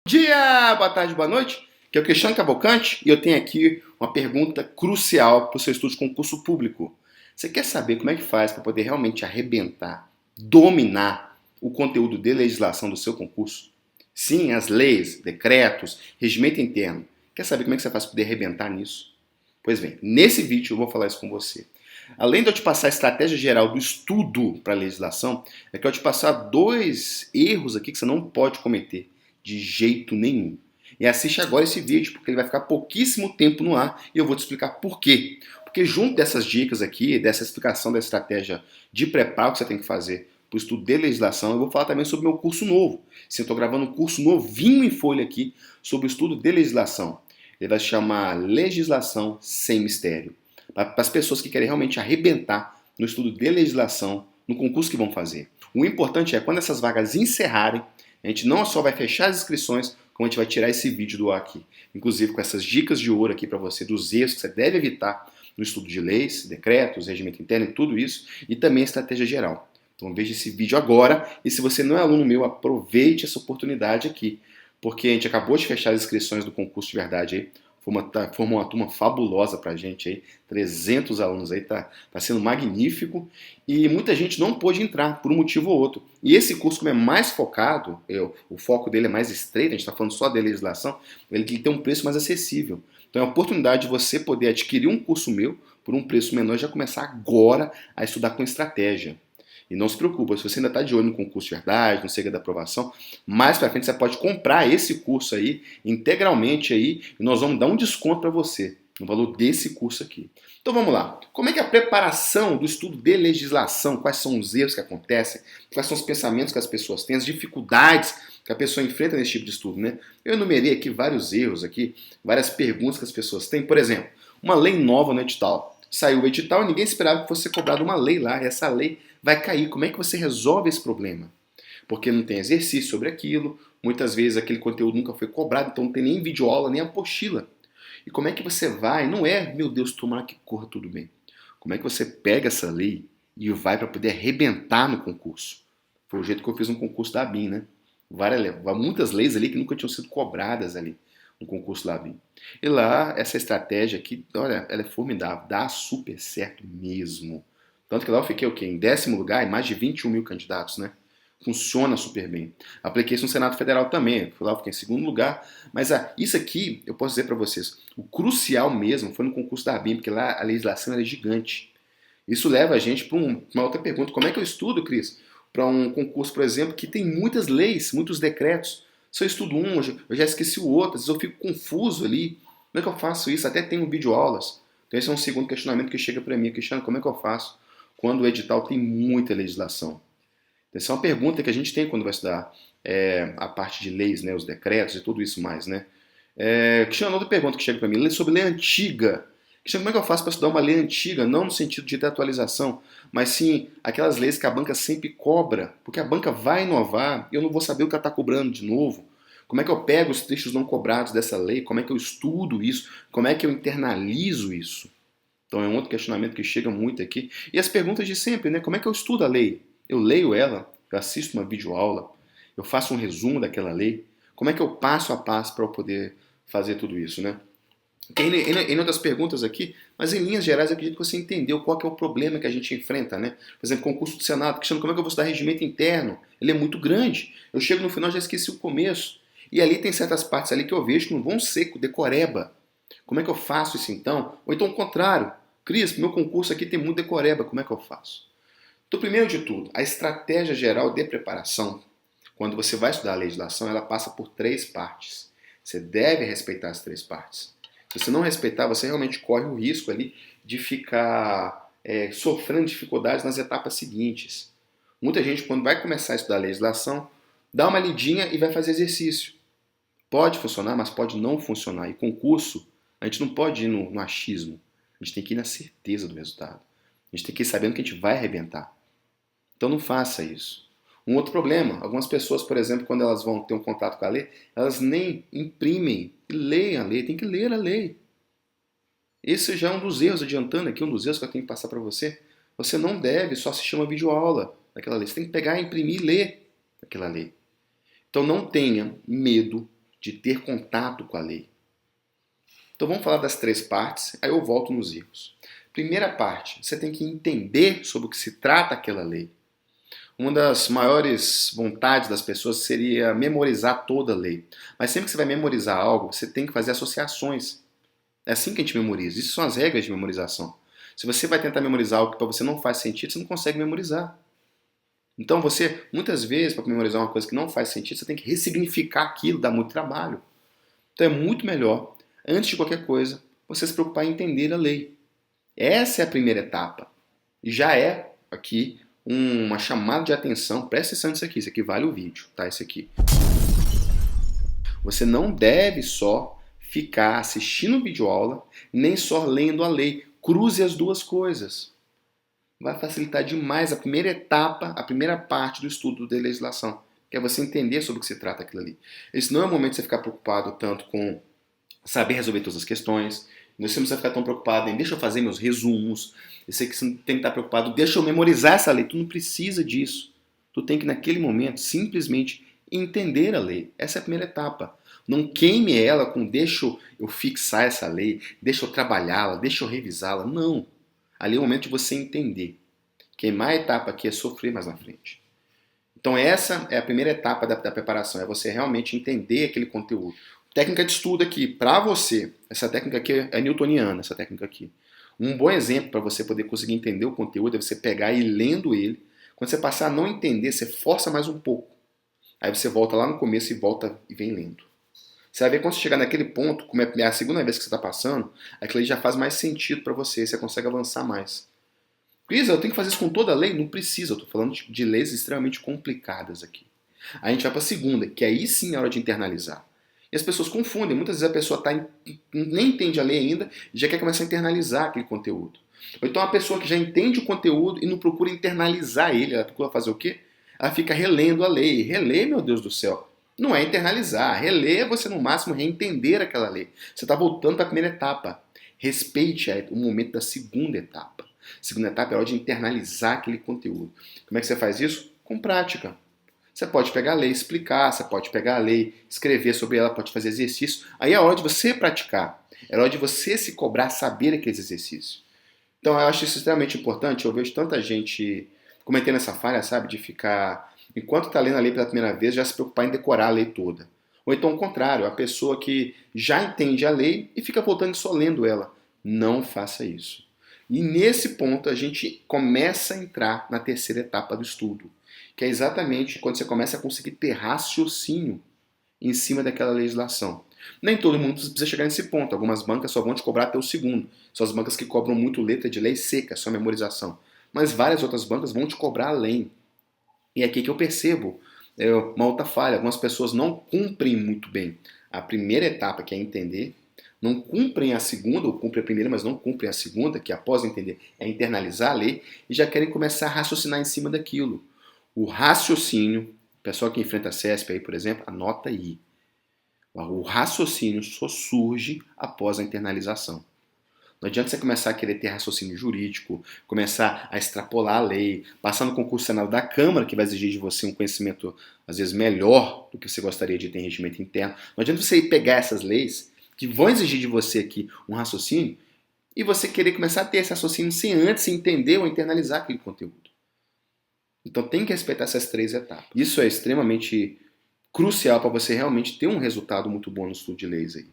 Dia, boa tarde, boa noite. Que é o Cristiano Cavalcante e eu tenho aqui uma pergunta crucial para o seu estudo de concurso público. Você quer saber como é que faz para poder realmente arrebentar, dominar o conteúdo de legislação do seu concurso? Sim, as leis, decretos, regimento interno. Quer saber como é que você faz para poder arrebentar nisso? Pois bem, nesse vídeo eu vou falar isso com você. Além de eu te passar a estratégia geral do estudo para a legislação, é que eu te passar dois erros aqui que você não pode cometer de jeito nenhum. E assiste agora esse vídeo, porque ele vai ficar pouquíssimo tempo no ar e eu vou te explicar por quê. Porque junto dessas dicas aqui, dessa explicação da estratégia de preparo que você tem que fazer para o estudo de legislação, eu vou falar também sobre o meu curso novo. Sim, eu estou gravando um curso novinho em folha aqui sobre o estudo de legislação. Ele vai se chamar Legislação Sem Mistério. Para as pessoas que querem realmente arrebentar no estudo de legislação, no concurso que vão fazer. O importante é, quando essas vagas encerrarem, a gente não só vai fechar as inscrições, como a gente vai tirar esse vídeo do ar aqui. Inclusive com essas dicas de ouro aqui para você, dos erros que você deve evitar no estudo de leis, decretos, regimento interno e tudo isso, e também a estratégia geral. Então veja esse vídeo agora, e se você não é aluno meu, aproveite essa oportunidade aqui, porque a gente acabou de fechar as inscrições do concurso de verdade aí, formou uma turma fabulosa pra gente aí, 300 alunos aí, tá sendo magnífico, e muita gente não pôde entrar por um motivo ou outro. E esse curso, como é mais focado, o foco dele é mais estreito, a gente está falando só de legislação, ele tem um preço mais acessível. Então é a oportunidade de você poder adquirir um curso meu por um preço menor e já começar agora a estudar com estratégia. E não se preocupa, se você ainda está de olho no concurso de verdade, no segredo da aprovação, mais para frente você pode comprar esse curso aí integralmente aí e nós vamos dar um desconto para você no valor desse curso aqui. Então vamos lá. Como é que é a preparação do estudo de legislação, quais são os erros que acontecem, quais são os pensamentos que as pessoas têm, as dificuldades que a pessoa enfrenta nesse tipo de estudo, né? Eu enumerei aqui vários erros aqui, várias perguntas que as pessoas têm. Por exemplo, uma lei nova no edital. Saiu o edital e ninguém esperava que fosse cobrada uma lei lá, e essa lei vai cair. Como é que você resolve esse problema? Porque não tem exercício sobre aquilo, muitas vezes aquele conteúdo nunca foi cobrado, então não tem nem videoaula, nem apostila. E como é que você vai? Não é, meu Deus, tomara que corra tudo bem. Como é que você pega essa lei e vai para poder arrebentar no concurso? Foi o jeito que eu fiz no concurso da ABIN, né? Muitas leis ali que nunca tinham sido cobradas ali no concurso da ABIN. E lá, essa estratégia aqui, olha, ela é formidável, dá super certo mesmo. Tanto que lá eu fiquei o quê? Em 10º lugar, em mais de 21 mil candidatos, né? Funciona super bem. Apliquei isso no Senado Federal também. Fui lá, eu fiquei em 2º lugar. Mas isso aqui, eu posso dizer para vocês, o crucial mesmo foi no concurso da ABIN, porque lá a legislação era gigante. Isso leva a gente para uma outra pergunta. Como é que eu estudo, Cris? Para um concurso, por exemplo, que tem muitas leis, muitos decretos. Se eu estudo um, eu já esqueci o outro, às vezes eu fico confuso ali. Como é que eu faço isso? Até tenho videoaulas. Então esse é um segundo questionamento que chega para mim. Cristiano, como é que eu faço quando o edital tem muita legislação? Essa é uma pergunta que a gente tem quando vai estudar a parte de leis, né, os decretos e tudo isso mais, né? Cristiano, outra pergunta que chega para mim, sobre lei antiga. Cristiano, como é que eu faço para estudar uma lei antiga, não no sentido de ter atualização, mas sim aquelas leis que a banca sempre cobra, porque a banca vai inovar e eu não vou saber o que ela está cobrando de novo. Como é que eu pego os trechos não cobrados dessa lei? Como é que eu estudo isso? Como é que eu internalizo isso? Então é um outro questionamento que chega muito aqui. E as perguntas de sempre, né? Como é que eu estudo a lei? Eu leio ela, eu assisto uma videoaula, eu faço um resumo daquela lei. Como é que eu passo a passo para eu poder fazer tudo isso, né? Tem outras perguntas aqui, mas em linhas gerais eu acredito que você entendeu qual que é o problema que a gente enfrenta, né? Por exemplo, concurso do Senado, Cristiano, como é que eu vou estudar regimento interno? Ele é muito grande. Eu chego no final e já esqueci o começo. E ali tem certas partes ali que eu vejo que não vão ser decoreba. Como é que eu faço isso então? Ou então o contrário. Cris, meu concurso aqui tem muito decoreba, como é que eu faço? Então, primeiro de tudo, a estratégia geral de preparação, quando você vai estudar a legislação, ela passa por 3 partes. Você deve respeitar as 3 partes. Se você não respeitar, você realmente corre o risco ali de ficar sofrendo dificuldades nas etapas seguintes. Muita gente, quando vai começar a estudar a legislação, dá uma lidinha e vai fazer exercício. Pode funcionar, mas pode não funcionar. E concurso, a gente não pode ir no achismo. A gente tem que ir na certeza do resultado. A gente tem que ir sabendo que a gente vai arrebentar. Então não faça isso. Um outro problema, algumas pessoas, por exemplo, quando elas vão ter um contato com a lei, elas nem imprimem e leem a lei, tem que ler a lei. Esse já é um dos erros, adiantando aqui, um dos erros que eu tenho que passar para você. Você não deve só assistir uma videoaula daquela lei, você tem que pegar, imprimir e ler aquela lei. Então não tenha medo de ter contato com a lei. Então vamos falar das 3 partes, aí eu volto nos erros. Primeira parte, você tem que entender sobre o que se trata aquela lei. Uma das maiores vontades das pessoas seria memorizar toda a lei. Mas sempre que você vai memorizar algo, você tem que fazer associações. É assim que a gente memoriza. Isso são as regras de memorização. Se você vai tentar memorizar algo que para você não faz sentido, você não consegue memorizar. Então você, muitas vezes, para memorizar uma coisa que não faz sentido, você tem que ressignificar aquilo, dá muito trabalho. Então é muito melhor, antes de qualquer coisa, você se preocupar em entender a lei. Essa é a primeira etapa. E já é aqui uma chamada de atenção. Presta atenção nisso aqui vale o vídeo, tá? Isso aqui. Você não deve só ficar assistindo videoaula, nem só lendo a lei. Cruze as duas coisas. Vai facilitar demais a primeira etapa, a primeira parte do estudo da legislação, que é você entender sobre o que se trata aquilo ali. Esse não é o momento de você ficar preocupado tanto com saber resolver todas as questões, você não precisa ficar tão preocupado em deixa eu fazer meus resumos, eu sei que você tem que estar preocupado, deixa eu memorizar essa lei, tu não precisa disso. Tu tem que naquele momento simplesmente entender a lei. Essa é a primeira etapa. Não queime ela com deixa eu fixar essa lei, deixa eu trabalhá-la, deixa eu revisá-la. Não. Ali é o momento de você entender. Queimar a etapa aqui é sofrer mais na frente. Então essa é a primeira etapa da preparação, é você realmente entender aquele conteúdo. Técnica de estudo aqui, para você, essa técnica aqui é newtoniana, essa técnica aqui. Um bom exemplo para você poder conseguir entender o conteúdo é você pegar e ir lendo ele. Quando você passar a não entender, você força mais um pouco. Aí você volta lá no começo e volta e vem lendo. Você vai ver quando você chegar naquele ponto, como é a segunda vez que você está passando, aquilo aí já faz mais sentido para você, você consegue avançar mais. Cris, eu tenho que fazer isso com toda a lei? Não precisa, eu estou falando de leis extremamente complicadas aqui. Aí a gente vai para a segunda, que aí sim é a hora de internalizar. E as pessoas confundem, muitas vezes a pessoa nem entende a lei ainda e já quer começar a internalizar aquele conteúdo. Ou então a pessoa que já entende o conteúdo e não procura internalizar ele, ela procura fazer o quê? Ela fica relendo a lei. Reler, meu Deus do céu, não é internalizar. Reler é você no máximo reentender aquela lei. Você está voltando para a primeira etapa. Respeite o momento da segunda etapa. Segunda etapa é a hora de internalizar aquele conteúdo. Como é que você faz isso? Com prática. Você pode pegar a lei, explicar, você pode pegar a lei, escrever sobre ela, pode fazer exercício. Aí é a hora de você praticar. É a hora de você se cobrar saber aqueles exercícios. Então eu acho isso extremamente importante. Eu vejo tanta gente cometendo essa falha, sabe? De ficar, enquanto está lendo a lei pela primeira vez, já se preocupar em decorar a lei toda. Ou então o contrário, a pessoa que já entende a lei e fica voltando só lendo ela. Não faça isso. E nesse ponto a gente começa a entrar na terceira etapa do estudo, que é exatamente quando você começa a conseguir ter raciocínio em cima daquela legislação. Nem todo mundo precisa chegar nesse ponto. Algumas bancas só vão te cobrar até o segundo. São as bancas que cobram muito letra de lei seca, só memorização. Mas várias outras bancas vão te cobrar além. E é aqui que eu percebo uma outra falha. Algumas pessoas não cumprem muito bem a primeira etapa, que é entender, não cumprem a segunda, ou cumprem a primeira, mas não cumprem a segunda, que após entender é internalizar a lei, e já querem começar a raciocinar em cima daquilo. O raciocínio, o pessoal que enfrenta a CESP aí, por exemplo, anota aí. O raciocínio só surge após a internalização. Não adianta você começar a querer ter raciocínio jurídico, começar a extrapolar a lei, passar no concurso Senado da Câmara, que vai exigir de você um conhecimento, às vezes, melhor do que você gostaria de ter em regimento interno. Não adianta você pegar essas leis, que vão exigir de você aqui um raciocínio, e você querer começar a ter esse raciocínio sem antes entender ou internalizar aquele conteúdo. Então tem que respeitar essas 3 etapas. Isso é extremamente crucial para você realmente ter um resultado muito bom no estudo de leis aí.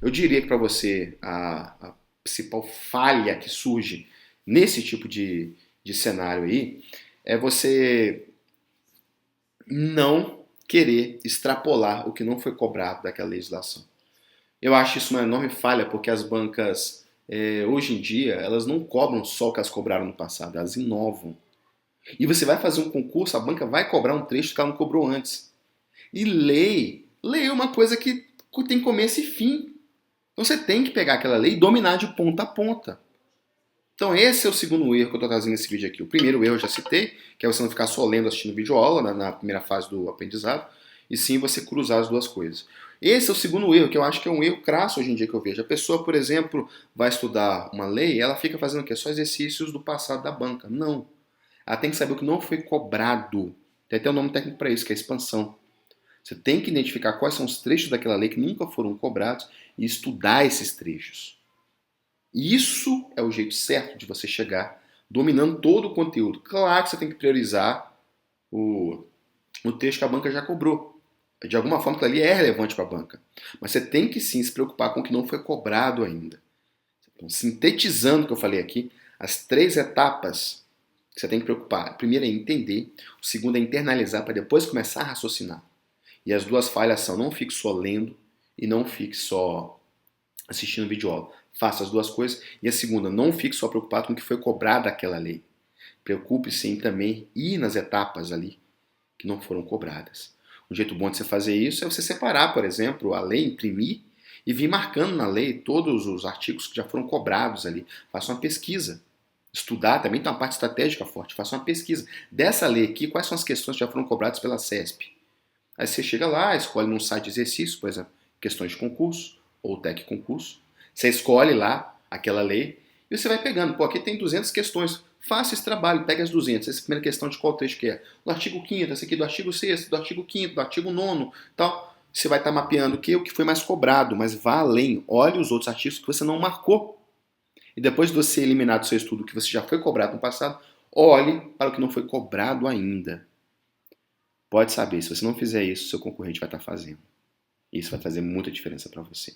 Eu diria que para você a principal falha que surge nesse tipo de cenário aí é você não querer extrapolar o que não foi cobrado daquela legislação. Eu acho isso uma enorme falha porque as bancas hoje em dia elas não cobram só o que elas cobraram no passado, elas inovam. E você vai fazer um concurso, a banca vai cobrar um trecho que ela não cobrou antes. E lei é uma coisa que tem começo e fim. Então você tem que pegar aquela lei e dominar de ponta a ponta. Então esse é o segundo erro que eu estou trazendo nesse vídeo aqui. O primeiro erro eu já citei, que é você não ficar só lendo, assistindo videoaula na primeira fase do aprendizado, e sim você cruzar as duas coisas. Esse é o segundo erro, que eu acho que é um erro crasso hoje em dia que eu vejo. A pessoa, por exemplo, vai estudar uma lei, ela fica fazendo o quê? Só exercícios do passado da banca. Não. Ela tem que saber o que não foi cobrado. Tem até um nome técnico para isso, que é expansão. Você tem que identificar quais são os trechos daquela lei que nunca foram cobrados e estudar esses trechos. Isso é o jeito certo de você chegar dominando todo o conteúdo. Claro que você tem que priorizar o texto que a banca já cobrou. De alguma forma, aquilo ali é relevante para a banca. Mas você tem que sim se preocupar com o que não foi cobrado ainda. Então, sintetizando o que eu falei aqui, as 3 etapas que você tem que preocupar. A primeira é entender, o segundo é internalizar para depois começar a raciocinar. E as 2 falhas são: não fique só lendo e não fique só assistindo videoaula. Faça as 2 coisas. E a segunda, não fique só preocupado com o que foi cobrado daquela lei. Preocupe-se em também ir nas etapas ali que não foram cobradas. Um jeito bom de você fazer isso é você separar, por exemplo, a lei, imprimir e vir marcando na lei todos os artigos que já foram cobrados ali. Faça uma pesquisa. Estudar também tem uma parte estratégica forte. Faça uma pesquisa. Dessa lei aqui, quais são as questões que já foram cobradas pela CESP? Aí você chega lá, escolhe num site de exercício, por exemplo, questões de concurso ou TEC concurso. Você escolhe lá aquela lei e você vai pegando. Pô, aqui tem 200 questões. Faça esse trabalho, pega as 200. Essa primeira questão de qual trecho que é? Do artigo 5º, essa aqui do artigo 6º, do artigo 5º, do artigo 9º, tal. Você vai estar mapeando o que foi mais cobrado, mas vá além. Olhe os outros artigos que você não marcou. E depois de você eliminar do seu estudo o que você já foi cobrado no passado, olhe para o que não foi cobrado ainda. Pode saber, se você não fizer isso, seu concorrente vai estar fazendo. Isso vai fazer muita diferença para você.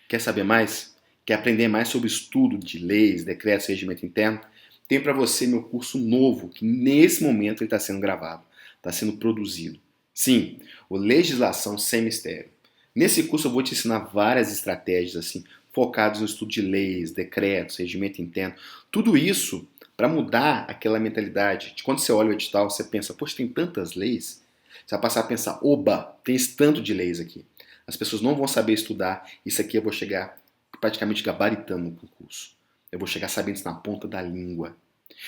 Quer saber mais? Quer aprender mais sobre estudo de leis, decretos e regimento interno? Tem para você meu curso novo, que nesse momento ele está sendo gravado, está sendo produzido. Sim, o Legislação Sem Mistério. Nesse curso eu vou te ensinar várias estratégias assim, focadas no estudo de leis, decretos, regimento interno. Tudo isso para mudar aquela mentalidade de quando você olha o edital, você pensa, poxa, tem tantas leis. Você vai passar a pensar, oba, tem esse tanto de leis aqui. As pessoas não vão saber estudar, isso aqui eu vou chegar praticamente gabaritando no concurso. Eu vou chegar sabendo isso na ponta da língua.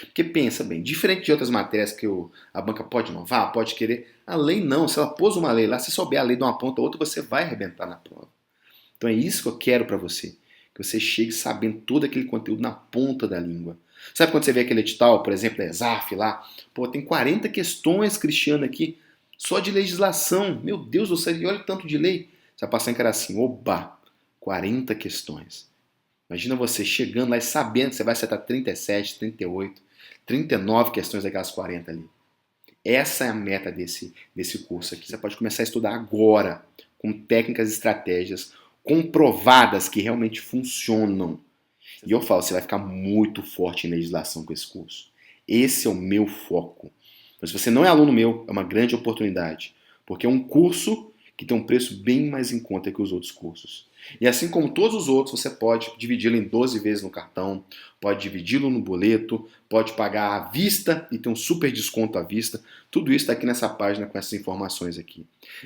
Porque pensa bem, diferente de outras matérias que a banca pode inovar, pode querer, a lei não, se ela pôs uma lei lá, se souber a lei de uma ponta a outra, você vai arrebentar na prova. Então é isso que eu quero para você, que você chegue sabendo todo aquele conteúdo na ponta da língua. Sabe quando você vê aquele edital, por exemplo, da ESAF lá, pô, tem 40 questões, Cristiano, aqui, só de legislação, meu Deus do céu, e olha o tanto de lei. Você vai passar em cara assim, oba, 40 questões. Imagina você chegando lá e sabendo que você vai acertar 37, 38, 39 questões daquelas 40 ali. Essa é a meta desse curso aqui. Você pode começar a estudar agora, com técnicas e estratégias comprovadas que realmente funcionam. E eu falo, você vai ficar muito forte em legislação com esse curso. Esse é o meu foco. Mas se você não é aluno meu, é uma grande oportunidade. Porque é um curso que tem um preço bem mais em conta que os outros cursos. E assim como todos os outros, você pode dividi-lo em 12 vezes no cartão, pode dividi-lo no boleto, pode pagar à vista e ter um super desconto à vista. Tudo isso está aqui nessa página com essas informações aqui.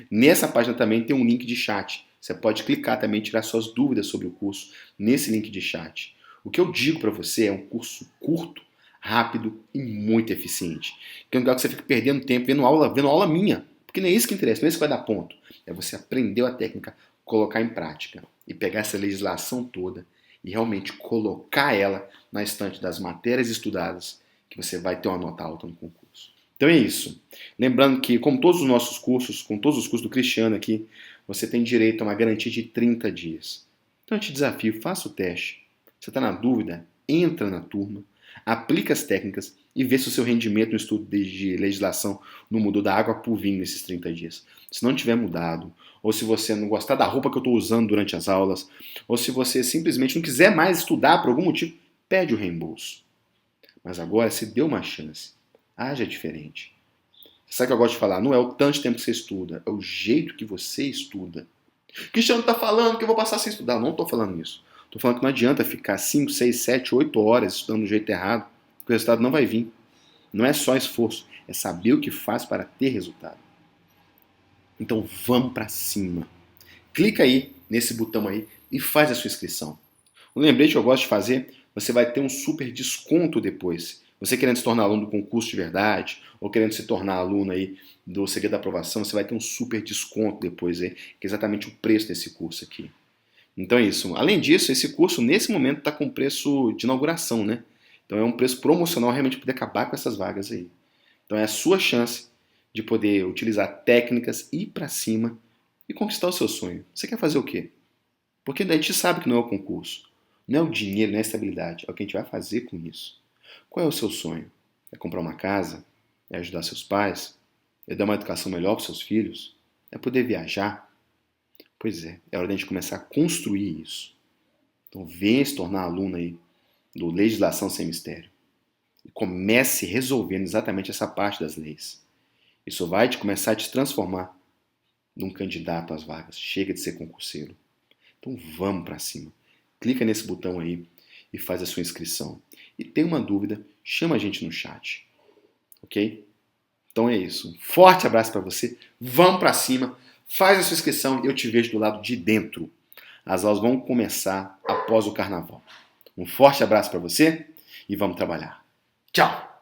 Nessa página também tem um link de chat. Você pode clicar também e tirar suas dúvidas sobre o curso nesse link de chat. O que eu digo para você é um curso curto, rápido e muito eficiente. Que é um lugar que você fica perdendo tempo vendo aula minha. Porque não é isso que interessa, não é isso que vai dar ponto. É você aprender a técnica, colocar em prática e pegar essa legislação toda e realmente colocar ela na estante das matérias estudadas, que você vai ter uma nota alta no concurso. Então é isso. Lembrando que, como todos os nossos cursos, com todos os cursos do Cristiano aqui, você tem direito a uma garantia de 30 dias. Então eu te desafio, faça o teste. Você está na dúvida? Entra na turma, aplica as técnicas e vê se o seu rendimento no estudo de legislação não mudou da água para o vinho nesses 30 dias. Se não tiver mudado, ou se você não gostar da roupa que eu estou usando durante as aulas, ou se você simplesmente não quiser mais estudar por algum motivo, pede o reembolso. Mas agora se deu uma chance. Haja diferente. Sabe o que eu gosto de falar? Não é o tanto de tempo que você estuda, é o jeito que você estuda. Cristiano está falando que eu vou passar sem estudar. Não estou falando isso. Estou falando que não adianta ficar 5, 6, 7, 8 horas estudando do jeito errado, porque o resultado não vai vir. Não é só esforço, é saber o que faz para ter resultado. Então vamos para cima. Clica aí nesse botão aí e faz a sua inscrição. Um lembrete que eu gosto de fazer, você vai ter um super desconto depois. Você querendo se tornar aluno do concurso de verdade, ou querendo se tornar aluno aí do Segredo da Aprovação, você vai ter um super desconto depois aí, que é exatamente o preço desse curso aqui. Então é isso. Além disso, esse curso nesse momento está com preço de inauguração, né? Então é um preço promocional realmente para poder acabar com essas vagas aí. Então é a sua chance de poder utilizar técnicas, ir para cima e conquistar o seu sonho. Você quer fazer o quê? Porque daí a gente sabe que não é o concurso, não é o dinheiro, não é a estabilidade, é o que a gente vai fazer com isso. Qual é o seu sonho? É comprar uma casa? É ajudar seus pais? É dar uma educação melhor para seus filhos? É poder viajar? Pois é hora de a gente começar a construir isso. Então venha se tornar aluno aí do Legislação Sem Mistério. E comece resolvendo exatamente essa parte das leis. Isso vai começar a te transformar num candidato às vagas. Chega de ser concurseiro. Então vamos para cima. Clica nesse botão aí e faz a sua inscrição. E tem uma dúvida, chama a gente no chat. Ok? Então é isso. Um forte abraço para você. Vamos para cima. Faz a sua inscrição e eu te vejo do lado de dentro. As aulas vão começar após o carnaval. Um forte abraço para você e vamos trabalhar. Tchau!